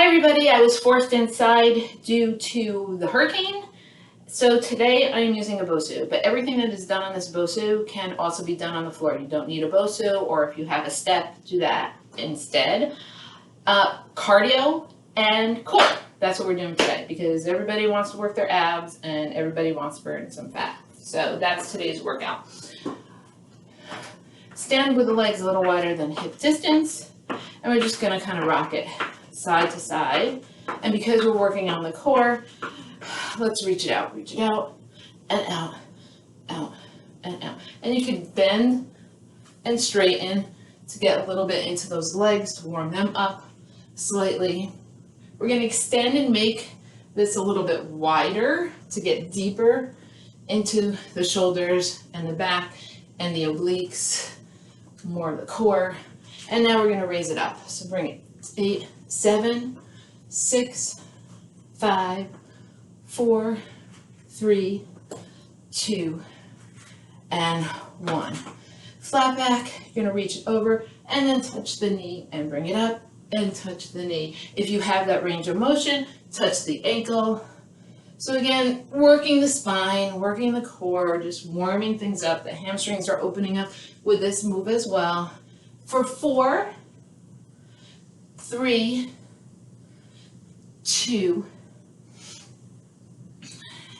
Hi everybody, I was forced inside due to the hurricane. So today I am using a BOSU, but everything that is done on this BOSU can also be done on the floor. You don't need a BOSU, or if you have a step, do that instead. Cardio and core, that's what we're doing today because everybody wants to work their abs and everybody wants to burn some fat. So that's today's workout. Stand with the legs a little wider than hip distance, and we're just gonna kind of rock it side to side. And because we're working on the core, let's reach it out and out, out and out. And you can bend and straighten to get a little bit into those legs to warm them up slightly. We're going to extend and make this a little bit wider to get deeper into the shoulders and the back and the obliques, more of the core. And now we're going to raise it up. So bring it 8, 7, 6, 5, 4, 3, 2, and 1. Flat back, you're gonna reach it over and then touch the knee and bring it up and touch the knee. If you have that range of motion, touch the ankle. So again, working the spine, working the core, just warming things up. The hamstrings are opening up with this move as well. For 4, 3, 2,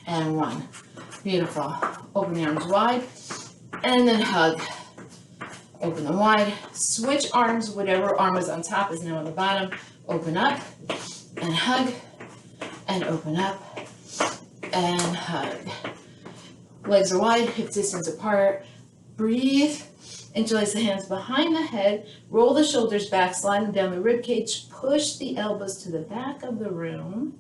and 1. Beautiful. Open the arms wide and then hug. Open them wide. Switch arms. Whatever arm was on top is now on the bottom. Open up and hug and open up and hug. Legs are wide, hip distance apart. Breathe. Interlace the hands behind the head. Roll the shoulders back, slide them down the rib cage. Push the elbows to the back of the room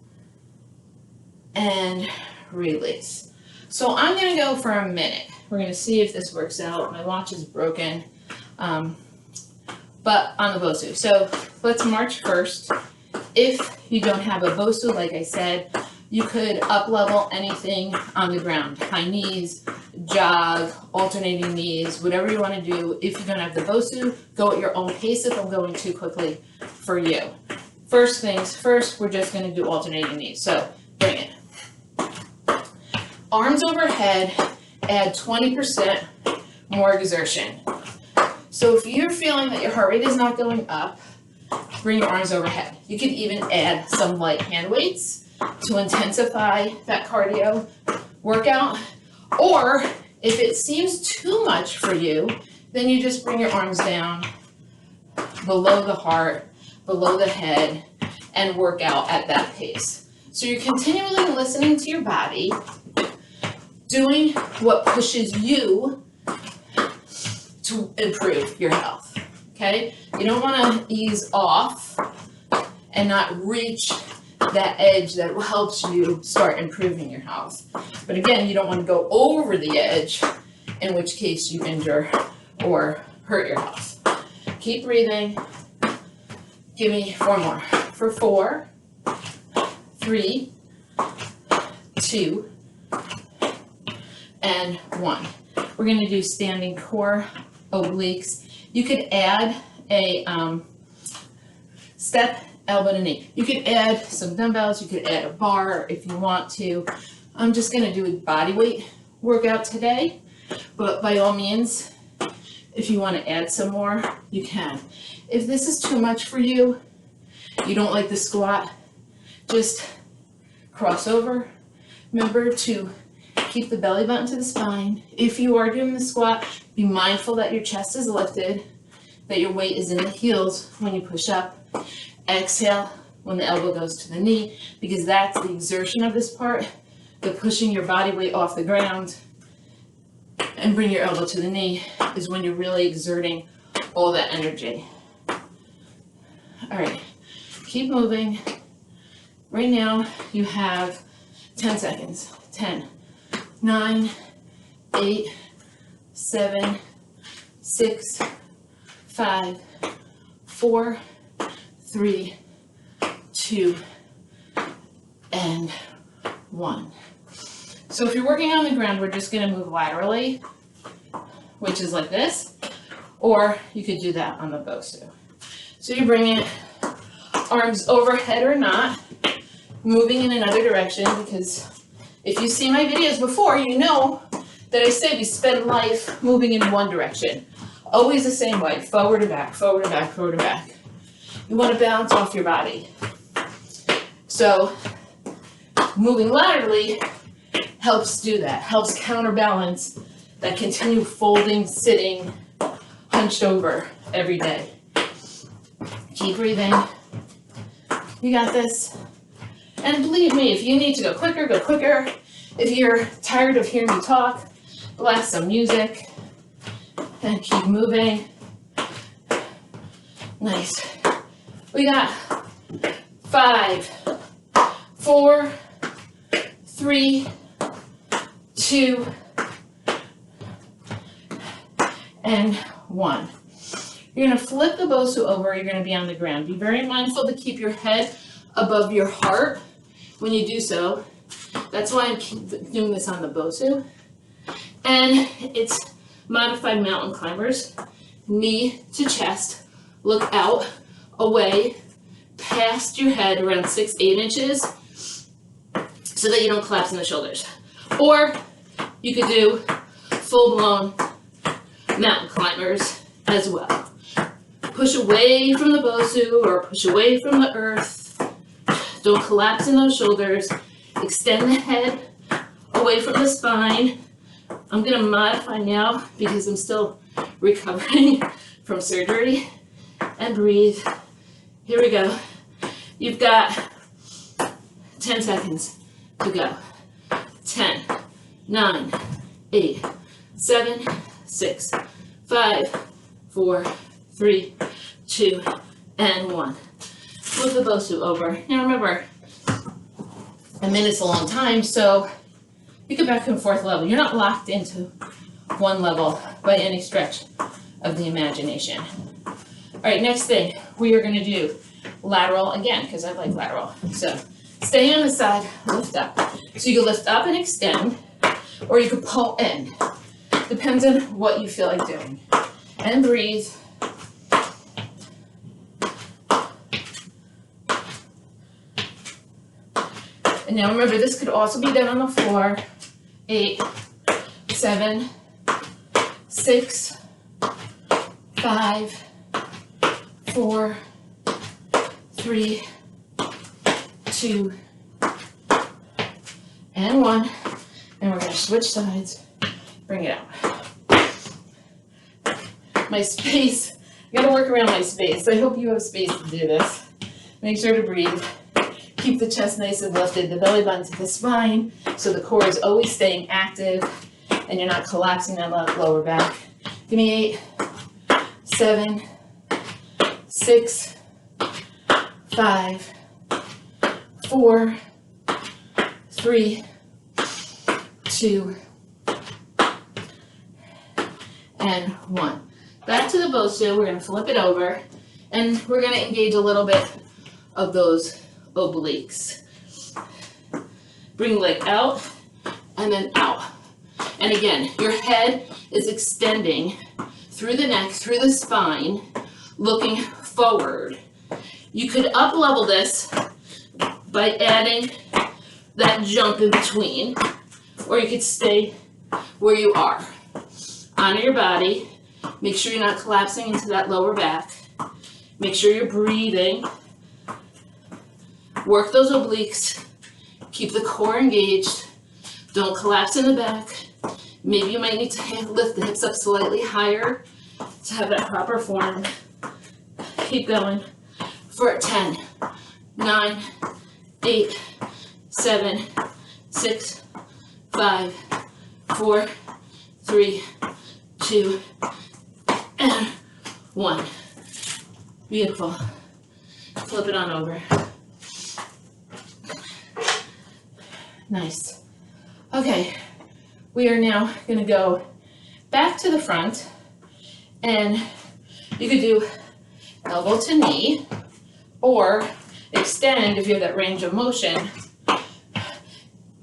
and release. So I'm going to go for a minute. We're going to see if this works out. My watch is broken, but on the BOSU. So let's march first. If you don't have a BOSU, like I said, you could up level anything on the ground. High knees, jog, alternating knees, whatever you want to do. If you don't have the BOSU, go at your own pace if I'm going too quickly for you. First things first, we're just going to do alternating knees. So bring it. Arms overhead, add 20% more exertion. So if you're feeling that your heart rate is not going up, bring your arms overhead. You could even add some light hand weights to intensify that cardio workout. Or if it seems too much for you, then you just bring your arms down below the heart, below the head, and work out at that pace. So you're continually listening to your body, doing what pushes you to improve your health, okay? You don't want to ease off and not reach that edge that helps you start improving your health. But again, you don't want to go over the edge, in which case you injure or hurt your health. Keep breathing. Give me 4 more. For 4, 3, 2, and 1. We're going to do standing core, obliques. You could add a step, elbow to knee. You could add some dumbbells. You could add a bar if you want to. I'm just going to do a body weight workout today, but by all means, if you want to add some more, you can. If this is too much for you, you don't like the squat, just cross over. Remember to keep the belly button to the spine. If you are doing the squat, be mindful that your chest is lifted, that your weight is in the heels when you push up. Exhale when the elbow goes to the knee, because that's the exertion of this part, the pushing your body weight off the ground and bring your elbow to the knee is when you're really exerting all that energy. All right, keep moving. Right now you have 10 seconds. 10, 9, 8, 7, 6, 5, 4, 3, 2, and 1. So if you're working on the ground, we're just going to move laterally, which is like this, or you could do that on the BOSU. So you bring it arms overhead or not, moving in another direction, because if you see my videos before, you know that I say we spend life moving in one direction. Always the same way, forward and back, forward and back, forward and back. You want to bounce off your body. So moving laterally helps do that, helps counterbalance that continued folding, sitting, hunched over every day. Keep breathing. You got this. And believe me, if you need to go quicker, go quicker. If you're tired of hearing me talk, blast some music and keep moving. Nice. We got 5, 4, 3, 2, and 1. You're going to flip the BOSU over. You're going to be on the ground. Be very mindful to keep your head above your heart when you do so. That's why I'm doing this on the BOSU. And it's modified mountain climbers. Knee to chest. Look out, away, past your head around 6, 8 inches so that you don't collapse in the shoulders. Or you could do full-blown mountain climbers as well. Push away from the BOSU or push away from the earth. Don't collapse in those shoulders. Extend the head away from the spine. I'm going to modify now because I'm still recovering from surgery. And breathe. Here we go. You've got 10 seconds to go. 10, 9, 8, 7, 6, 5, 4, 3, 2, and 1. Flip the BOSU over. Now remember, a minute's a long time, so you go back and forth level. You're not locked into one level by any stretch of the imagination. All right, next thing, we are going to do lateral again, because I like lateral. So stay on the side, lift up. So you can lift up and extend, or you can pull in. Depends on what you feel like doing. And breathe. And now remember, this could also be done on the floor. 8, 7, 6, 5, 4, 3, 2, and 1. And we're going to switch sides. Bring it out. My space, I got to work around my space. I hope you have space to do this. Make sure to breathe. Keep the chest nice and lifted, the belly button to the spine, so the core is always staying active and you're not collapsing that lower back. Give me 8, 7, 6, 5, 4, 3, 2, and 1. Back to the BOSU. We're going to flip it over, and we're going to engage a little bit of those obliques. Bring the leg out, and then out. And again, your head is extending through the neck, through the spine, looking forward. You could up-level this by adding that jump in between, or you could stay where you are. Honor your body. Make sure you're not collapsing into that lower back. Make sure you're breathing. Work those obliques. Keep the core engaged. Don't collapse in the back. Maybe you might need to lift the hips up slightly higher to have that proper form. Keep going for 10, 9, 8, 7, 6, 5, 4, 3, 2, and 1. Beautiful. Flip it on over. Nice. Okay, we are now going to go back to the front, and you could do elbow to knee, or extend, if you have that range of motion,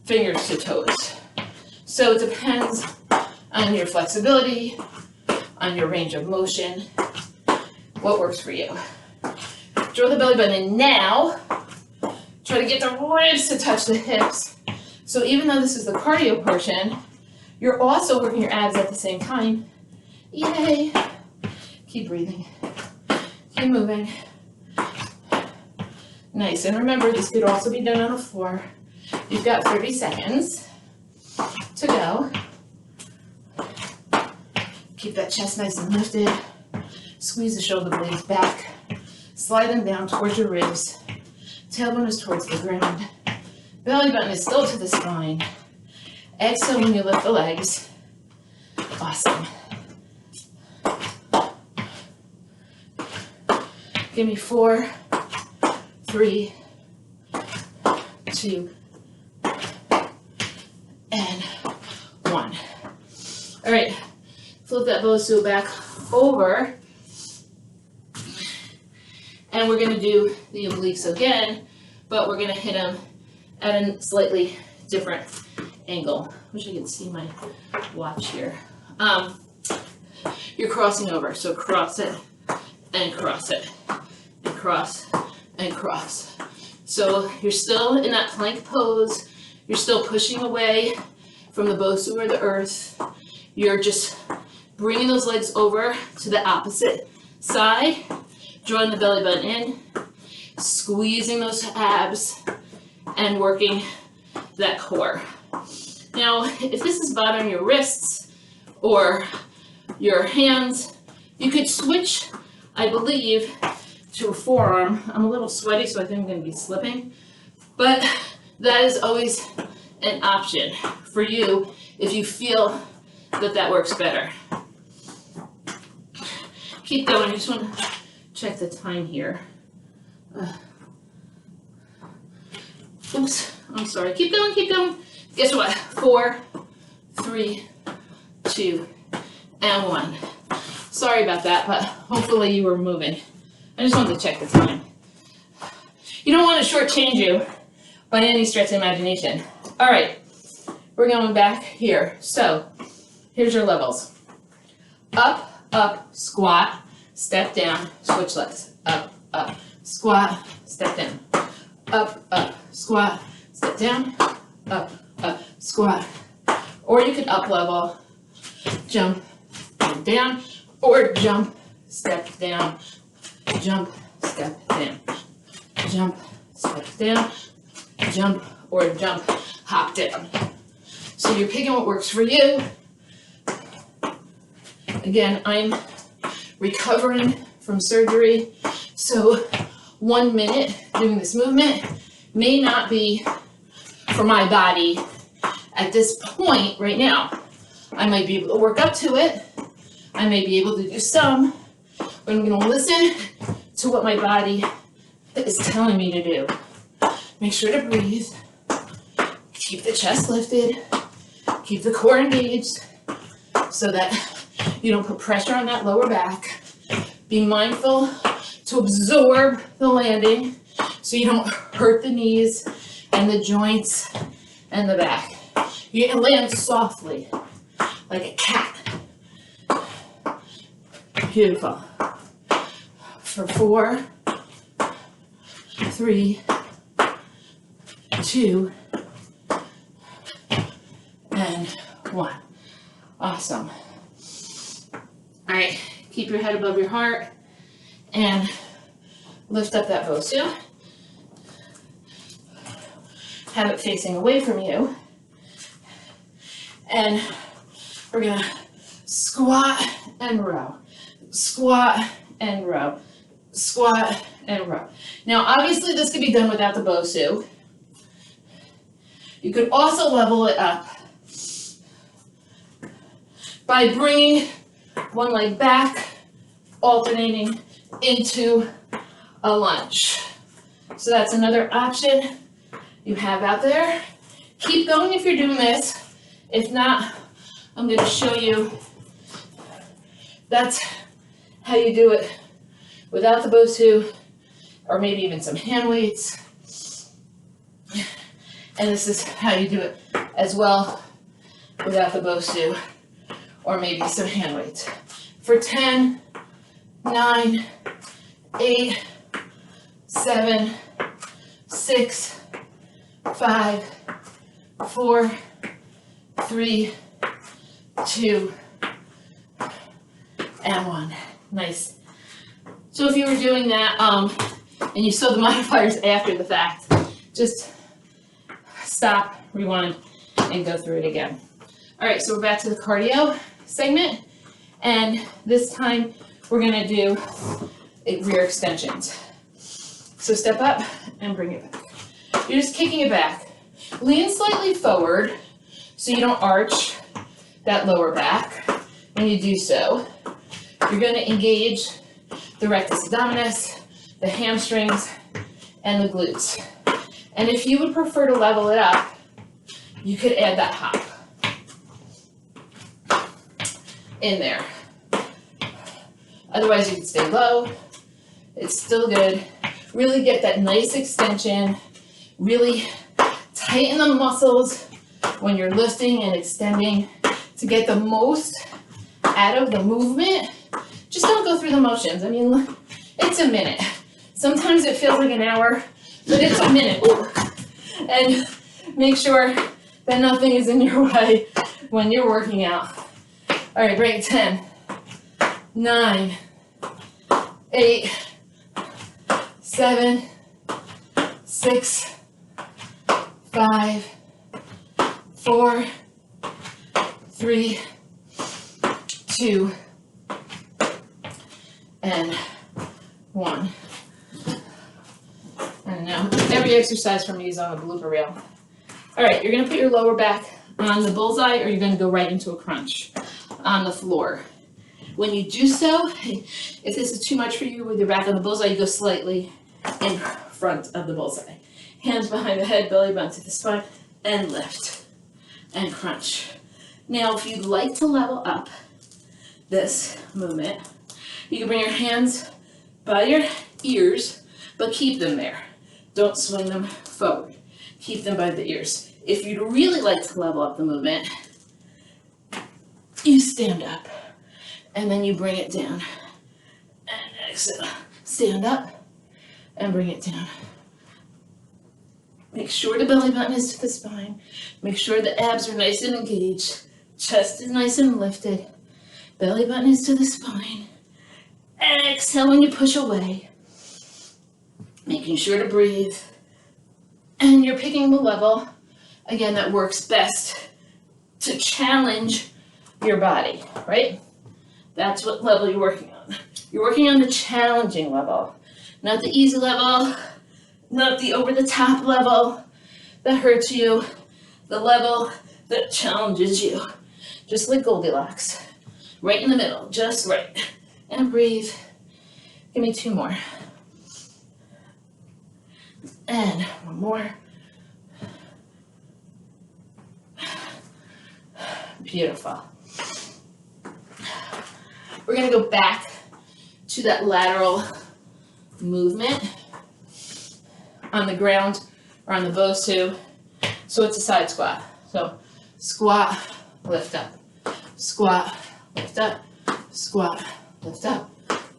fingers to toes. So it depends on your flexibility, on your range of motion, what works for you. Draw the belly button in now. Try to get the ribs to touch the hips. So even though this is the cardio portion, you're also working your abs at the same time. Yay! Keep breathing. Keep moving. Nice. And remember, this could also be done on the floor. You've got 30 seconds to go. Keep that chest nice and lifted. Squeeze the shoulder blades back. Slide them down towards your ribs. Tailbone is towards the ground. Belly button is still to the spine. Exhale when you lift the legs. Awesome. Give me 4, 3, 2, and 1. All right, flip that BOSU back over. And we're gonna do the obliques again, but we're gonna hit them at a slightly different angle. Wish I could see my watch here. You're crossing over, so cross it and cross it and cross and cross. So you're still in that plank pose. You're still pushing away from the BOSU or the earth. You're just bringing those legs over to the opposite side, drawing the belly button in, squeezing those abs, and working that core. Now, if this is bothering your wrists or your hands, you could switch, I believe, to a forearm. I'm a little sweaty, so I think I'm going to be slipping, but that is always an option for you if you feel that that works better. Keep going. I just want to check the time here. Oops, I'm sorry. Keep going, keep going. Guess what? 4, 3, 2, and 1. Sorry about that, but hopefully you were moving. I just wanted to check the time. You don't want to shortchange you by any stretch of imagination. All right, we're going back here. So here's your levels. Up, up, squat, step down, switch legs. Up, up, squat, step down. Up, up, squat, step down. Up, up, squat. Or you could up level, jump, and down, or jump, step down, jump, step down, jump, step down, jump, or jump, hop down. So you're picking what works for you. Again, I'm recovering from surgery, so 1 minute doing this movement may not be for my body at this point right now. I might be able to work up to it. I may be able to do some, but I'm going to listen to what my body is telling me to do. Make sure to breathe. Keep the chest lifted. Keep the core engaged so that you don't put pressure on that lower back. Be mindful to absorb the landing so you don't hurt the knees and the joints and the back. You can land softly, like a cat. Beautiful. For 4, 3, 2, and 1. Awesome. All right, keep your head above your heart and lift up that BOSU. Have it facing away from you. And we're gonna squat and row, squat and row, squat and row. Now, obviously this could be done without the BOSU. You could also level it up by bringing one leg back, alternating into a lunge. So that's another option you have out there. Keep going if you're doing this. If not, I'm going to show you that's how you do it without the BOSU, or maybe even some hand weights. And this is how you do it as well without the BOSU, or maybe some hand weights. For 10, 9, 8, 7, 6, 5, 4, 3, 2, and 1. Nice. So if you were doing that, and you saw the modifiers after the fact, just stop, rewind, and go through it again. All right, so we're back to the cardio segment, and this time we're gonna do rear extensions. So step up and bring it back. You're just kicking it back. Lean slightly forward so you don't arch that lower back. When you do so, you're gonna engage the rectus abdominis, the hamstrings, and the glutes. And if you would prefer to level it up, you could add that hop in there. Otherwise, you can stay low. It's still good. Really get that nice extension. Really tighten the muscles when you're lifting and extending to get the most out of the movement. Just don't go through the motions. I mean, it's a minute. Sometimes it feels like an hour, but it's a minute. And make sure that nothing is in your way when you're working out. All right, break 10, 9, 8, 7, 6, 5, 4, 3, 2, and 1. I know every exercise for me is on the blooper reel. All right, you're gonna put your lower back on the bullseye, or you're gonna go right into a crunch on the floor. When you do so, if this is too much for you with your back on the bullseye, you go slightly in front of the bullseye. Hands behind the head, belly button to the spine, and lift and crunch. Now, if you'd like to level up this movement, you can bring your hands by your ears, but keep them there. Don't swing them forward. Keep them by the ears. If you'd really like to level up the movement, you stand up, and then you bring it down. And exhale. Stand up, and bring it down. Make sure the belly button is to the spine. Make sure the abs are nice and engaged. Chest is nice and lifted. Belly button is to the spine. Exhale when you push away. Making sure to breathe. And you're picking the level, again, that works best to challenge your body, right? That's what level you're working on. You're working on the challenging level, not the easy level, not the over-the-top level that hurts you, the level that challenges you. Just like Goldilocks, right in the middle, just right. And breathe. Give me 2 more. And 1 more. Beautiful. We're gonna go back to that lateral movement on the ground or on the BOSU. So it's a side squat. So squat, lift up, squat, lift up, squat, lift up,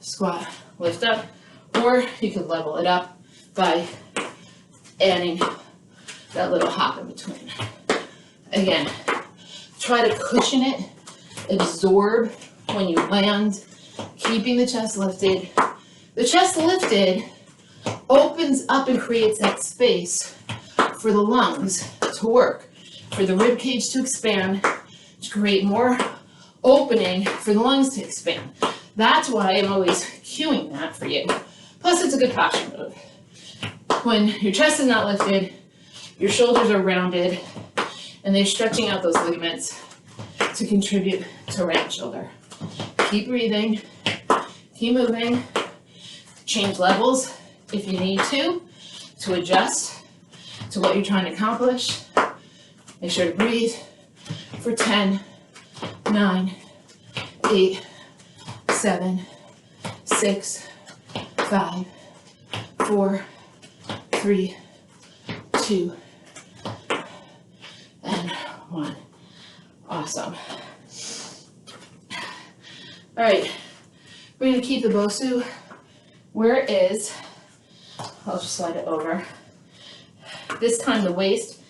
squat, lift up. Or you could level it up by adding that little hop in between. Again, try to cushion it, absorb when you land, keeping the chest lifted. The chest lifted opens up and creates that space for the lungs to work, for the rib cage to expand, to create more opening for the lungs to expand. That's why I'm always cueing that for you. Plus, it's a good posture move. When your chest is not lifted, your shoulders are rounded, and they're stretching out those ligaments to contribute to a round shoulder. Keep breathing, keep moving, change levels if you need to adjust to what you're trying to accomplish. Make sure to breathe for 10, 9, 8, 7, 6, 5, 4, 3, 2, and 1. Awesome. All right, we're gonna keep the BOSU where it is I'll just slide it over. This time the waist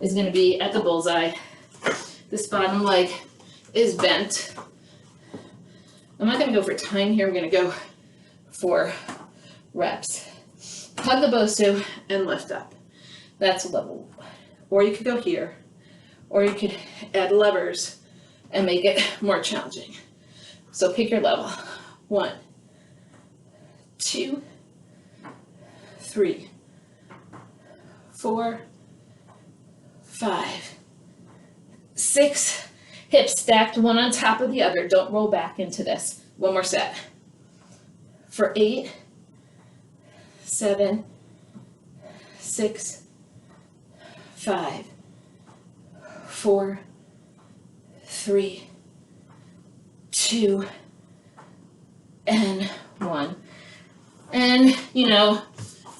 is going to be at the bullseye. This bottom leg is bent. I'm not going to go for time here. I'm going to go for reps. Hug the BOSU and lift up. That's a level. Or you could go here. Or you could add levers and make it more challenging. So pick your level. 1, 2, 3, 4, 5, 6. Hips stacked one on top of the other. Don't roll back into this. One more set. For 8, 7, 6, 5, 4, 3, 2, and 1. And, you know,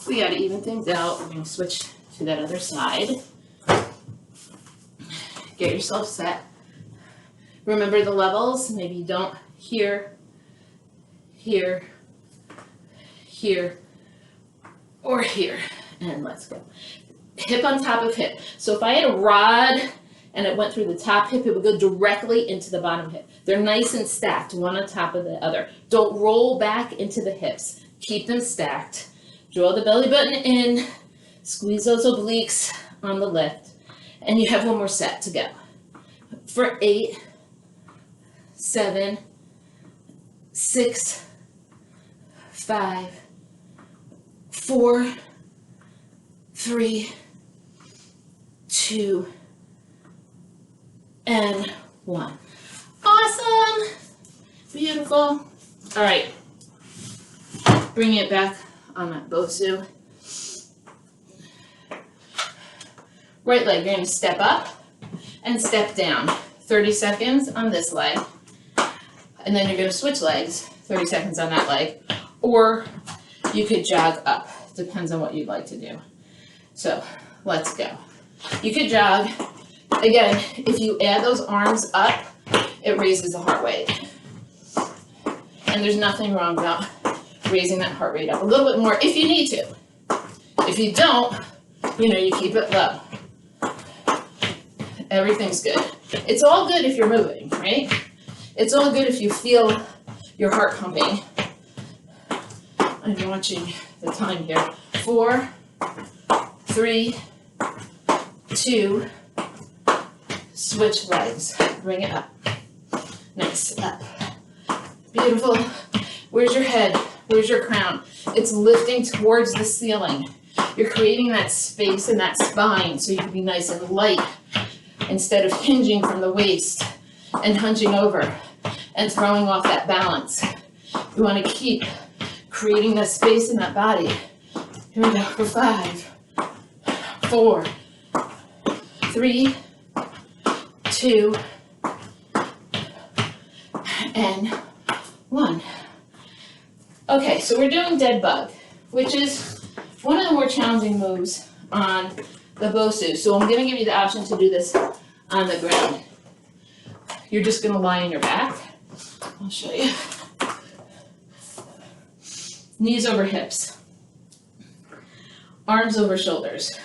we got to even things out. We're going to switch to that other side. Get yourself set. Remember the levels. Maybe you don't. Here, here, here, or here. And let's go. Hip on top of hip. So if I had a rod and it went through the top hip, it would go directly into the bottom hip. They're nice and stacked, one on top of the other. Don't roll back into the hips. Keep them stacked. Draw the belly button in. Squeeze those obliques on the lift. And you have one more set to go. For 8, 7, 6, 5, 4, 3, 2, and 1. Awesome! Beautiful. All right. Bring it back on that BOSU. Right leg, you're going to step up and step down. 30 seconds on this leg. And then you're going to switch legs, 30 seconds on that leg. Or you could jog up. Depends on what you'd like to do. So let's go. You could jog. Again, if you add those arms up, it raises the heart rate. And there's nothing wrong about raising that heart rate up a little bit more if you need to. If you don't, you know, you keep it low. Everything's good. It's all good if you're moving, right? It's all good if you feel your heart pumping. I'm watching the time here. 4, 3, 2, switch legs. Bring it up. Nice. Up. Beautiful. Where's your head? Where's your crown? It's lifting towards the ceiling. You're creating that space in that spine so you can be nice and light instead of hinging from the waist and hunching over and throwing off that balance. You want to keep creating that space in that body. Here we go for 5, 4, 3, 2, and 1. Okay, so we're doing dead bug, which is one of the more challenging moves on the BOSU. So I'm going to give you the option to do this on the ground. You're just going to lie on your back. I'll show you. Knees over hips. Arms over shoulders.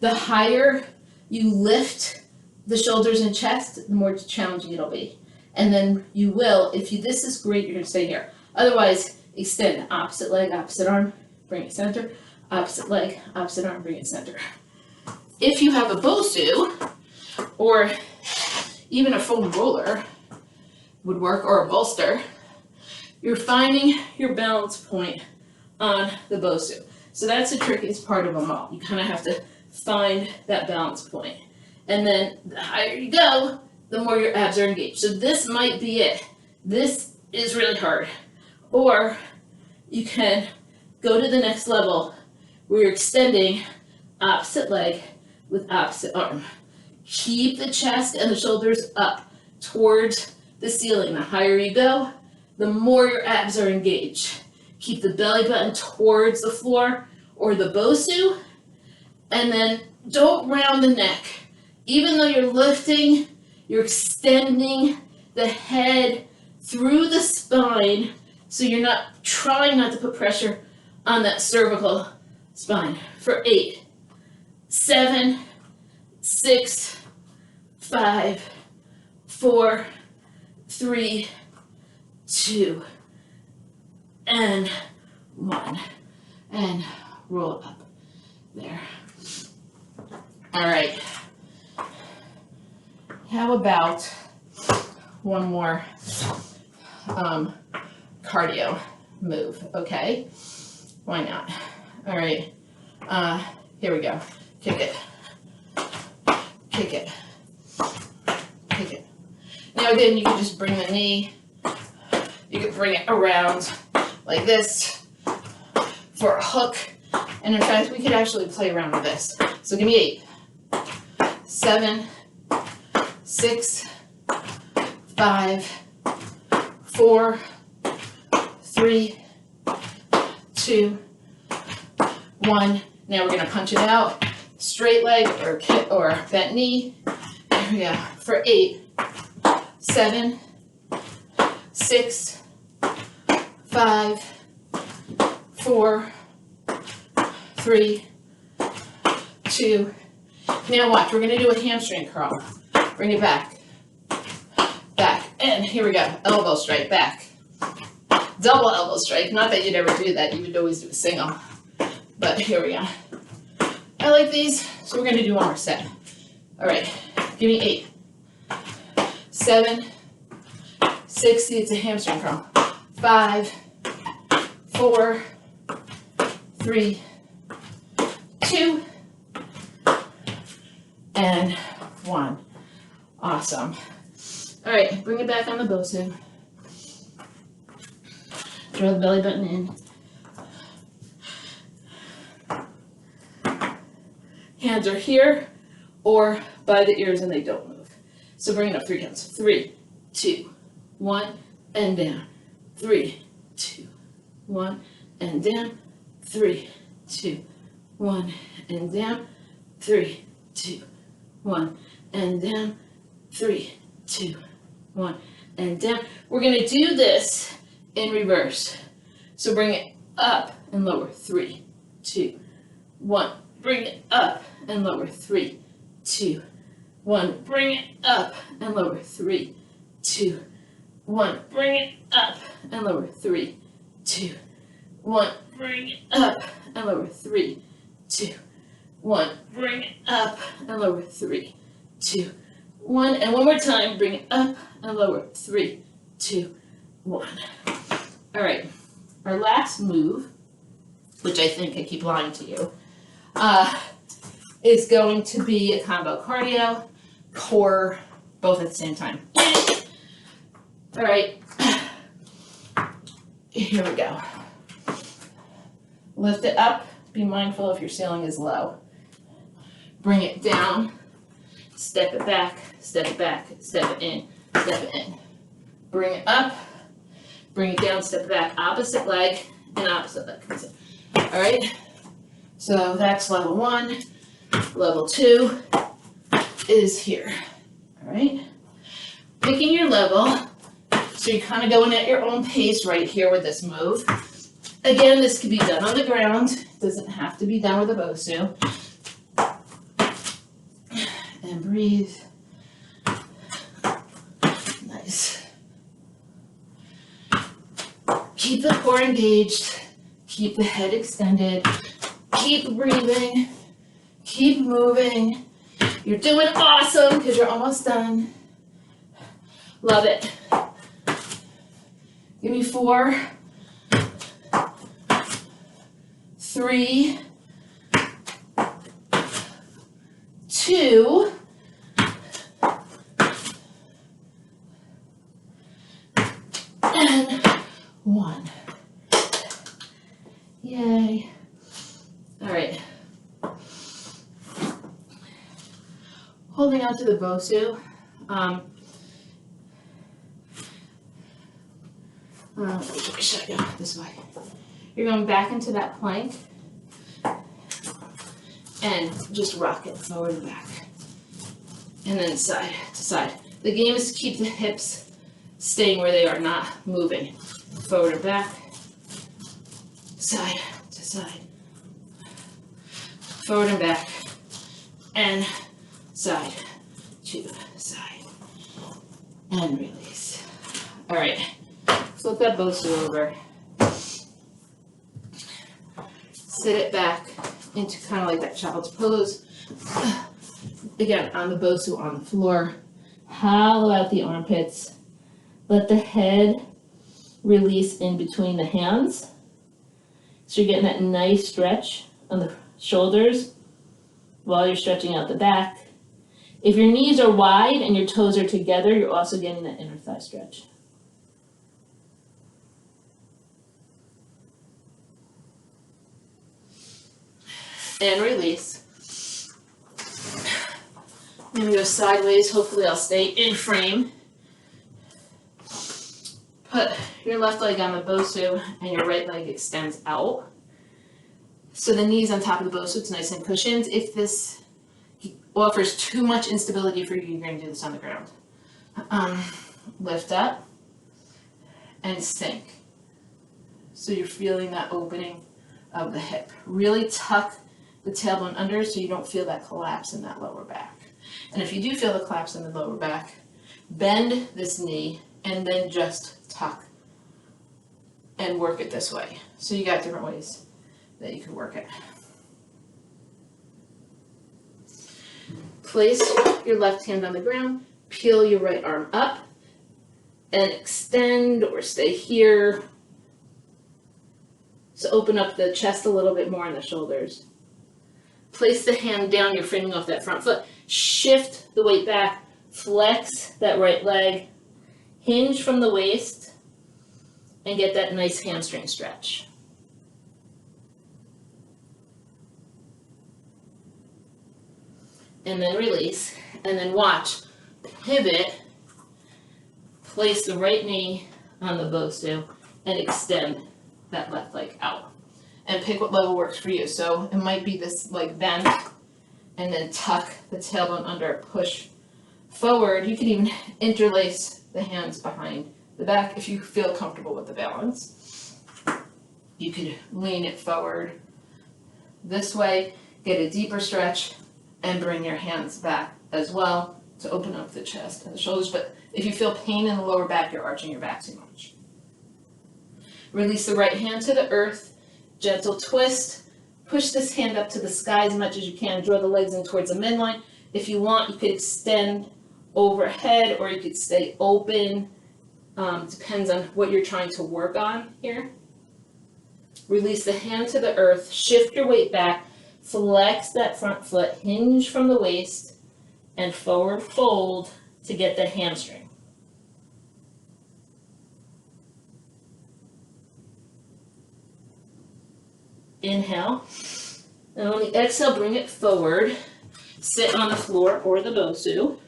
The higher you lift the shoulders and chest, the more challenging it'll be. And then you will, this is great, you're going to stay here. Otherwise, extend opposite leg, opposite arm, bring it center. Opposite leg, opposite arm, bring it center. If you have a BOSU, or even a foam roller would work, or a bolster, you're finding your balance point on the BOSU. So that's the trickiest part of them all. You kind of have to find that balance point. And then the higher you go, the more your abs are engaged. So this might be it. This is really hard. Or you can go to the next level where you're extending opposite leg with opposite arm. Keep the chest and the shoulders up towards the ceiling. The higher you go, the more your abs are engaged. Keep the belly button towards the floor or the BOSU, and then don't round the neck. Even though you're lifting, you're extending the head through the spine, so you're not trying not to put pressure on that cervical spine for 8, 7, 6, 5, 4, 3, 2, and 1. And roll up there. All right. How about one more cardio move, okay? Why not? All right. Here we go. Kick it. Kick it. Kick it. Now again, you can just bring the knee. You can bring it around like this for a hook. And in fact, we could actually play around with this. So give me 8, 7, 6, 5, 4, 3, 2, 1. Now we're going to punch it out. Straight leg or bent knee. Here we go. For 8, 7, 6, 5, 4, 3, 2. Now watch, we're going to do a hamstring curl. Bring it back. Back. And here we go. Elbow strike, back. Double elbow strike. Not that you'd ever do that. You would always do a single. But here we go. I like these, so we're going to do one more set. All right. Give me 8, 7, 6. See, it's a hamstring curl. 5, 4, 3, 2, and 1. Awesome. All right, bring it back on the BOSU. Draw the belly button in. Hands are here or by the ears and they don't move. So bring it up 3 counts. 3, 2, 1, and down. 3, 2, 1, and down. 3, 2, 1, and down. 3, 2, 1, and down. 3, 2, 1, and down. We're going to do this in reverse. So bring it up and lower. 3, 2, 1. Bring it up and lower. 3, 2, 1. Bring it up and lower. 3, 2, 1. Bring it up and lower. 3, 2, 1. Bring it up and lower. 3, 2, 1. Bring it up and lower. 3, 2, 1. And one more time. Bring it up and lower. 3, 2, 1. All right. Our last move, which I think I keep lying to you, is going to be a combo cardio, core, both at the same time. All right. Here we go. Lift it up. Be mindful if your ceiling is low. Bring it down. Step it back. Step it back. Step it in. Step it in. Bring it up. Bring it down. Step it back. Opposite leg and opposite leg. All right. So that's level 1. Level 2 is here. All right. Picking your level. So you're kind of going at your own pace right here with this move. Again, this can be done on the ground. It doesn't have to be done with a BOSU. And breathe. Nice. Keep the core engaged. Keep the head extended. Keep breathing. Keep moving. You're doing awesome because you're almost done. Love it. Give me 4, 3, 2, and 1. Yay. All right. Holding on to the BOSU. Should I go this way? You're going back into that plank and just rock it forward and back. And then side to side. The game is to keep the hips staying where they are, not moving. Forward and back, side to side. forward and back, and side to side, and release. All right, flip that BOSU over. Sit it back into kind of like that child's pose. Again, on the BOSU on the floor. Hollow out the armpits. Let the head release in between the hands. So you're getting that nice stretch on the shoulders while you're stretching out the back. If your knees are wide and your toes are together, you're also getting that inner thigh stretch. And release. I'm gonna go sideways. Hopefully I'll stay in frame. Put your left leg on the BOSU and your right leg extends out. So the knees on top of the BOSU, it's nice and cushioned. If this offers too much instability for you, you're gonna do this on the ground. Lift up and sink. So you're feeling that opening of the hip. Really tuck the tailbone under so you don't feel that collapse in that lower back. And if you do feel the collapse in the lower back, bend this knee and then just tuck and work it this way. So you got different ways that you can work it. Place your left hand on the ground, peel your right arm up, and extend or stay here. So open up the chest a little bit more and the shoulders. Place the hand down, you're framing off that front foot. Shift the weight back, flex that right leg, hinge from the waist, and get that nice hamstring stretch. And then release, and then watch, pivot, place the right knee on the BOSU, and extend that left leg out. And pick what level works for you. So it might be this like bend, and then tuck the tailbone under, push forward. You can even interlace the hands behind the back if you feel comfortable with the balance. You could lean it forward this way, get a deeper stretch, and bring your hands back as well to open up the chest and the shoulders. But if you feel pain in the lower back, you're arching your back too much. Release the right hand to the earth, gentle twist. Push this hand up to the sky as much as you can. Draw the legs in towards the midline. If you want, you could extend overhead or you could stay open. Depends on what you're trying to work on here. Release the hand to the earth. Shift your weight back. Flex that front foot. Hinge from the waist and forward fold to get the hamstring. Inhale, and on the exhale, bring it forward. Sit on the floor or the BOSU.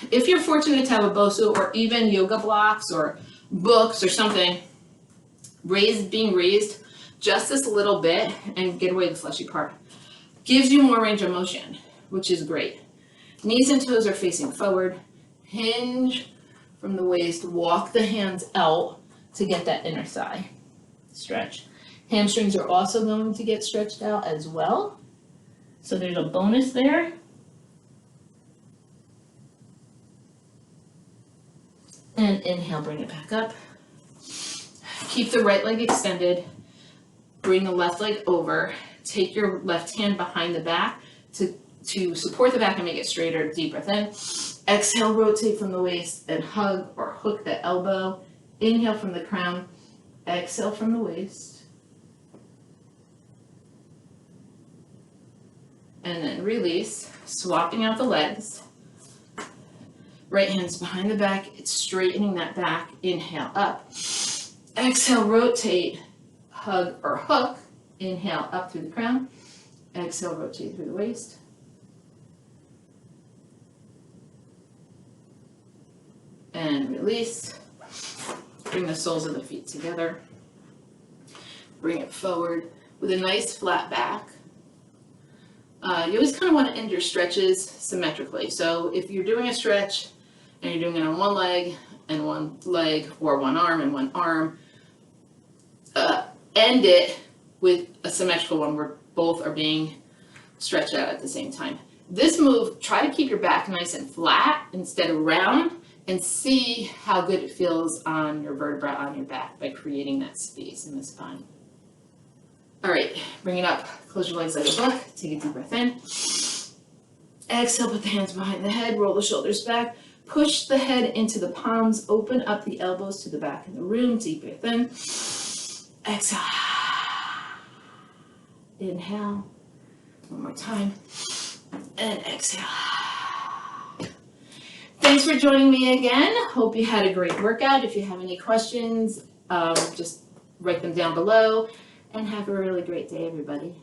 If you're fortunate to have a BOSU or even yoga blocks or books or something, being raised just this little bit and get away the fleshy part gives you more range of motion, which is great. Knees and toes are facing forward. Hinge from the waist. Walk the hands out to get that inner thigh stretch. Hamstrings are also going to get stretched out as well. So there's a bonus there. And inhale, bring it back up. Keep the right leg extended. Bring the left leg over. Take your left hand behind the back to support the back and make it straighter. Deep breath in. Exhale, rotate from the waist and hug or hook the elbow. Inhale from the crown. Exhale from the waist. And then release, swapping out the legs. Right hand's behind the back, it's straightening that back. Inhale, up. Exhale, rotate, hug or hook. Inhale, up through the crown. Exhale, rotate through the waist. And release. Bring the soles of the feet together. Bring it forward with a nice flat back. You always kind of want to end your stretches symmetrically. So if you're doing a stretch and you're doing it on one leg and one leg, or one arm and one arm, end it with a symmetrical one where both are being stretch out at the same time. This move, try to keep your back nice and flat instead of round, and see how good it feels on your vertebra on your back by creating that space in the spine. All right, bring it up, close your legs like a book, take a deep breath in. Exhale, put the hands behind the head, roll the shoulders back, push the head into the palms, open up the elbows to the back of the room, deep breath in. Exhale. Inhale, one more time, and exhale. Thanks for joining me again. Hope you had a great workout. If you have any questions, just write them down below, and have a really great day, everybody.